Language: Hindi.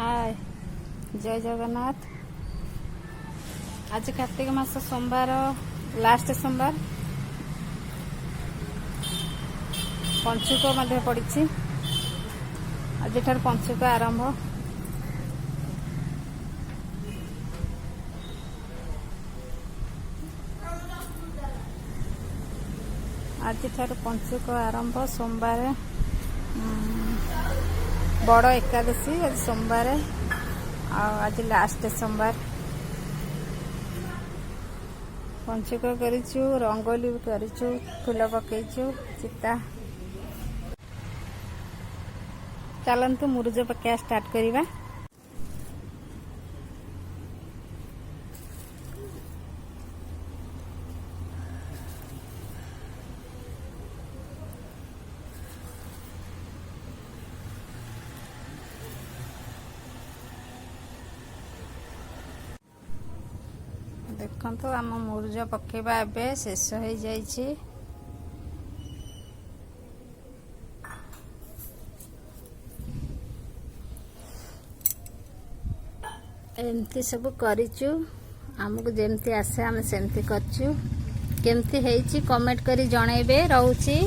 हाय जय जगन्नाथ। आज कार्तिक मास सोमवार लास्ट सोमवार पंचुक पड़ी। आज पंचुक आरंभ। आज पंचुक आरंभ सोमवार बड़ एकादशी आज सोमवार आज लास्ट सोमवार पंचुक करिचु रंगोली करिचु फूल पकईचु चिता। चलतु मुरुज पकड़ा स्टार्ट करिबा। देखो आम मुरुज पकेबा एबे शेष हो जाइछि। एमती सब करिचु आमको जेमती आसे आम सेमती करचु। केमती हेइछि कमेंट करी जणैबे। रहउछि।